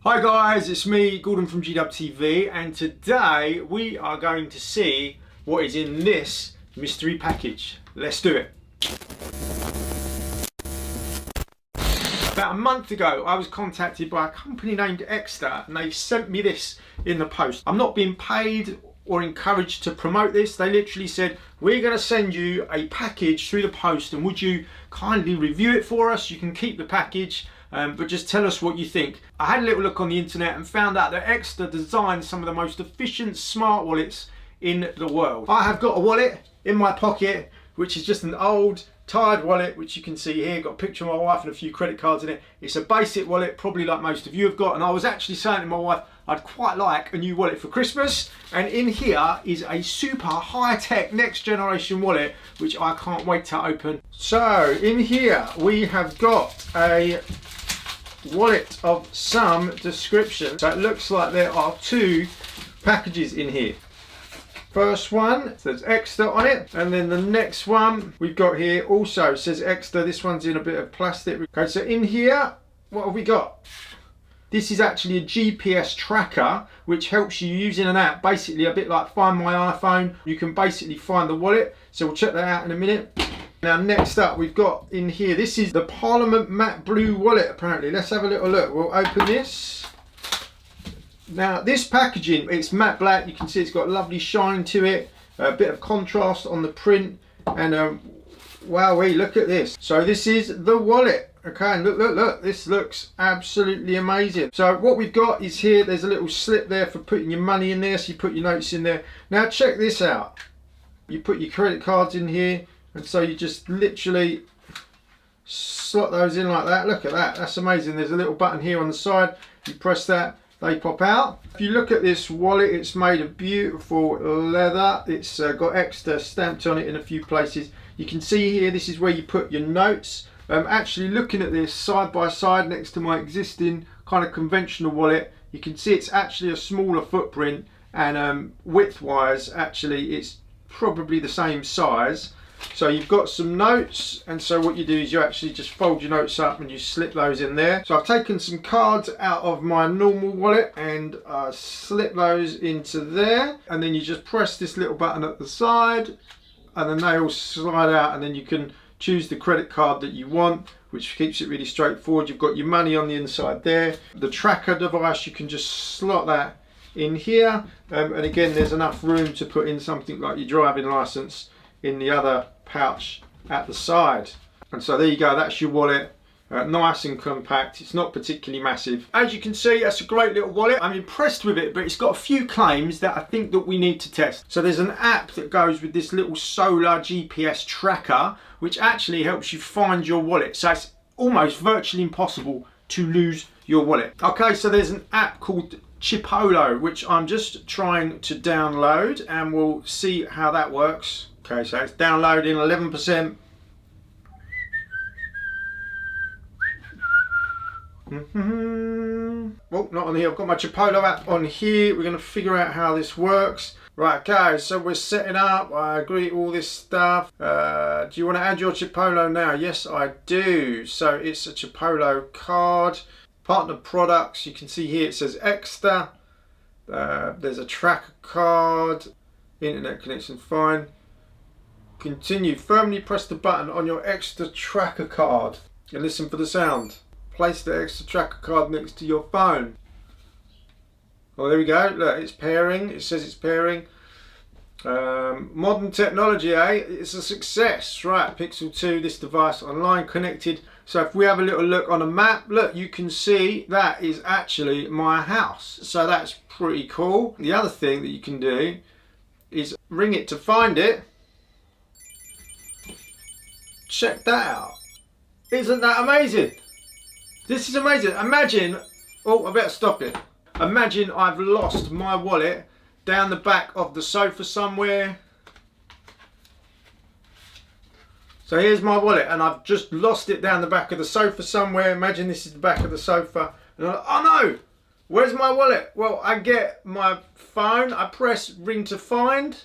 Hi guys, it's me, Gordon from GDUBTV, and today we are going to see what is in this mystery package. Let's do it. About a month ago, I was contacted by a company named Ekster, and they sent me this in the post. I'm not being paid or encouraged to promote this. They literally said, we're going to send you a package through the post, and would you kindly review it for us? You can keep the package. But just tell us what you think. I had a little look on the internet and found out that Ekster designs some of the most efficient smart wallets in the world. I have got a wallet in my pocket, which is just an old, tired wallet, which you can see here. Got a picture of my wife and a few credit cards in it. It's a basic wallet, probably like most of you have got. And I was actually saying to my wife, I'd quite like a new wallet for Christmas. And in here is a super high-tech next generation wallet, which I can't wait to open. So in here we have got a wallet of some description. So it looks like there are two packages in here. First one says Ekster on it, and then the next one we've got here also says Ekster. This one's in a bit of plastic. Okay, so in here, what have we got? This is actually a GPS tracker which helps you using an app, basically a bit like Find My iPhone. You can basically find the wallet, so we'll check that out in a minute. Now next up we've got in here, this is the Parliament Matte Blue wallet apparently. Let's have a little look. We'll open this. Now this packaging, it's matte black. You can see it's got a lovely shine to it, a bit of contrast on the print, and wowee, look at this. So this is the wallet. Okay, and look, this looks absolutely amazing. So what we've got is here, there's a little slip there for putting your money in there, so you put your notes in there. Now check this out. You put your credit cards in here, and so you just literally slot those in like that. Look at that, that's amazing. There's a little button here on the side. You press that, they pop out. If you look at this wallet, it's made of beautiful leather. It's got Ekster stamped on it in a few places. You can see here, this is where you put your notes. Actually looking at this side by side next to my existing kind of conventional wallet, you can see it's actually a smaller footprint, and width wise actually it's probably the same size. So you've got some notes, and so what you do is you actually just fold your notes up and you slip those in there. So I've taken some cards out of my normal wallet and slip those into there, and then you just press this little button at the side and then they all slide out, and then you can choose the credit card that you want, which keeps it really straightforward. You've got your money on the inside there. The tracker device, you can just slot that in here, and again there's enough room to put in something like your driving license in the other pouch at the side. And so there you go, that's your wallet. Nice and compact. It's not particularly massive. As you can see, that's a great little wallet. I'm impressed with it, but it's got a few claims that I think that we need to test. So there's an app that goes with this little solar GPS tracker, which actually helps you find your wallet. So it's almost virtually impossible to lose your wallet. Okay, so there's an app called Chipolo, which I'm just trying to download, and we'll see how that works. Okay, so it's downloading 11%. Well, not on here. I've got my Chipolo app on here. We're going to figure out how this works. Right, guys, so we're setting up. I agree all this stuff. Do you want to add your Chipolo now? Yes, I do. So it's a Chipolo card. Partner products. You can see here it says Ekster. There's a tracker card. Internet connection fine. Continue. Firmly press the button on your Ekster tracker card and listen for the sound. Place the Ekster tracker card next to your phone. Oh, there we go. Look, it's pairing. It says it's pairing. Modern technology, eh? It's a success. Right, Pixel 2, this device online connected. So if we have a little look on a map, look, you can see that is actually my house. So that's pretty cool. The other thing that you can do is ring it to find it. Check that out. Isn't that amazing? This is amazing. Imagine, oh, I better stop it. Imagine I've lost my wallet down the back of the sofa somewhere. So here's my wallet, and I've just lost it down the back of the sofa somewhere. Imagine this is the back of the sofa. And I'm like, oh no, where's my wallet? Well, I get my phone, I press ring to find,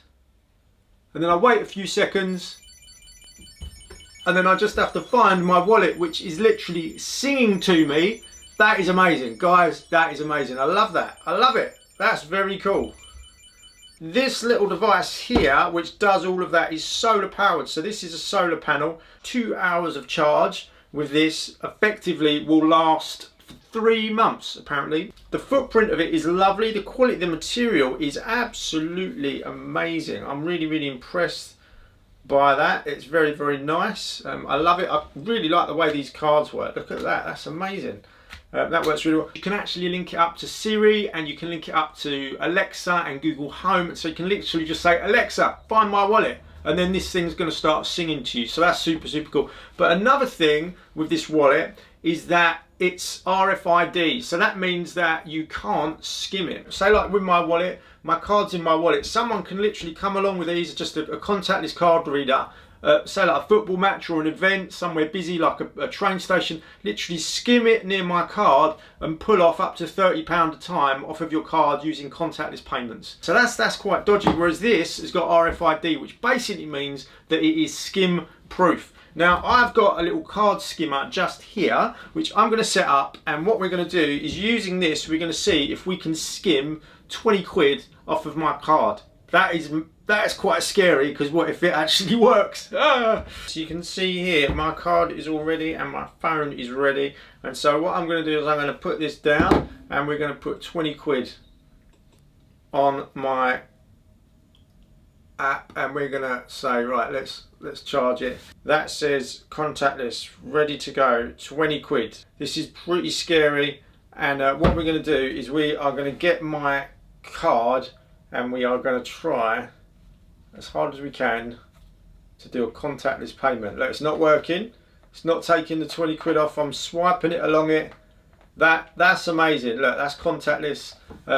and then I wait a few seconds, and then I just have to find my wallet, which is literally singing to me That is amazing, guys. That is amazing. I love that. I love it. That's very cool. This little device here, which does all of that, is solar powered. So this is a solar panel. 2 hours of charge with this effectively will last for 3 months, apparently. The footprint of it is lovely. The quality of the material is absolutely amazing. I'm really, really impressed by that. It's very, very nice. I love it. I really like the way these cards work. Look at that. That's amazing. That works really well. You can actually link it up to Siri, and you can link it up to Alexa and Google Home. So you can literally just say, Alexa, find my wallet. And then this thing's going to start singing to you. So that's super, super cool. But another thing with this wallet is that it's RFID. So that means that you can't skim it. Say like with my wallet, my card's in my wallet. Someone can literally come along with these, just a contactless card reader, say like a football match or an event, somewhere busy like a train station, literally skim it near my card and pull off up to £30 a time off of your card using contactless payments. So that's quite dodgy, whereas this has got RFID, which basically means that it is skim proof. Now I've got a little card skimmer just here, which I'm going to set up, and what we're going to do is using this, we're going to see if we can skim 20 quid off of my card. That is quite scary, because what if it actually works? So you can see here, my card is all ready and my phone is ready. And so what I'm going to do is I'm going to put this down, and we're going to put 20 quid on my app, and we're going to say, right, let's charge it. That says contactless, ready to go, 20 quid. This is pretty scary. And what we're going to do is we are going to get my card, and we are going to try as hard as we can to do a contactless payment. Look, it's not working. It's not taking the 20 quid off. I'm swiping it along it. That's amazing. Look, that's contactless.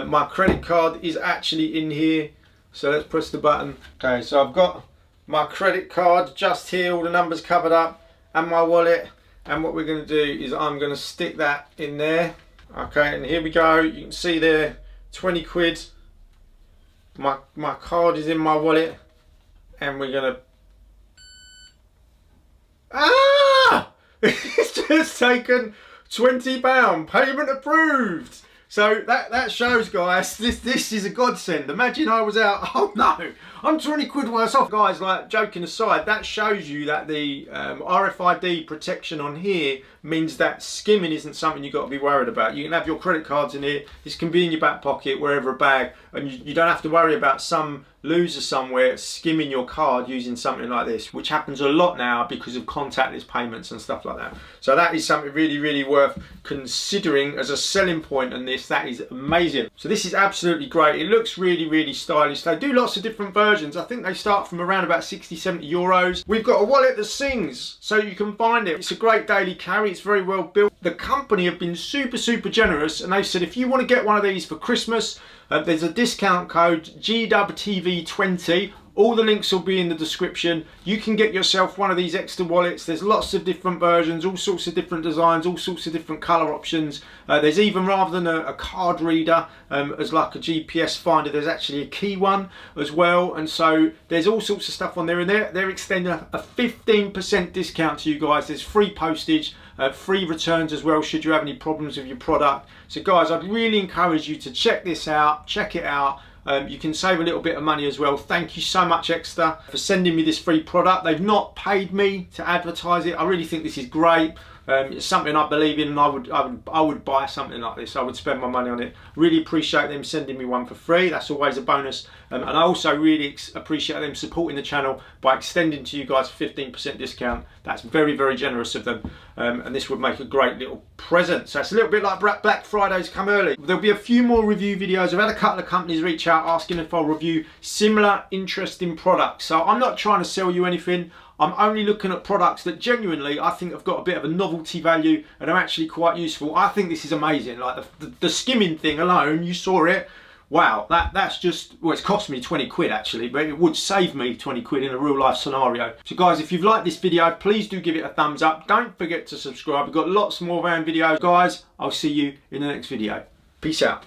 My credit card is actually in here. So let's press the button. Okay, so I've got my credit card just here, all the numbers covered up, and my wallet. And what we're going to do is I'm going to stick that in there. Okay, and here we go. You can see there, 20 quid. My card is in my wallet, and we're gonna it's just taken £20. Payment approved. So that shows, guys, this is a godsend. Imagine I was out, oh no, I'm 20 quid worse off. Guys, like, joking aside, that shows you that the RFID protection on here means that skimming isn't something you've got to be worried about. You can have your credit cards in here, this can be in your back pocket, wherever, a bag, and you don't have to worry about some loser somewhere skimming your card using something like this, which happens a lot now because of contactless payments and stuff like that. So that is something really, really worth considering as a selling point on this. That is amazing. So this is absolutely great. It looks really, really stylish. They do lots of different versions. I think they start from around about 60-70 euros. We've got a wallet that sings, so you can find it. It's a great daily carry. It's very well built. The company have been super, super generous, and they've said if you want to get one of these for Christmas, there's a discount code GDUBTV20. All the links will be in the description. You can get yourself one of these Ekster wallets. There's lots of different versions, all sorts of different designs, all sorts of different colour options. There's even, rather than a card reader as like a GPS finder, there's actually a key one as well. And so there's all sorts of stuff on there, and they're extending a 15% discount to you guys. There's free postage, free returns as well should you have any problems with your product. So guys, I'd really encourage you to check this out, check it out. You can save a little bit of money as well. Thank you so much, Ekster, for sending me this free product. They've not paid me to advertise it. I really think this is great. It's something I believe in, and I would buy something like this. I would spend my money on it. Really appreciate them sending me one for free. That's always a bonus. And I also really appreciate them supporting the channel by extending to you guys a 15% discount. That's very, very generous of them. And this would make a great little present. So it's a little bit like Black Friday's come early. There'll be a few more review videos. I've had a couple of companies reach out asking if I'll review similar interesting products. So I'm not trying to sell you anything. I'm only looking at products that genuinely I think have got a bit of a novelty value and are actually quite useful. I think this is amazing. Like the skimming thing alone, you saw it. Wow, that's just, well, it's cost me 20 quid actually, but it would save me 20 quid in a real life scenario. So guys, if you've liked this video, please do give it a thumbs up. Don't forget to subscribe. We've got lots more van videos. Guys, I'll see you in the next video. Peace out.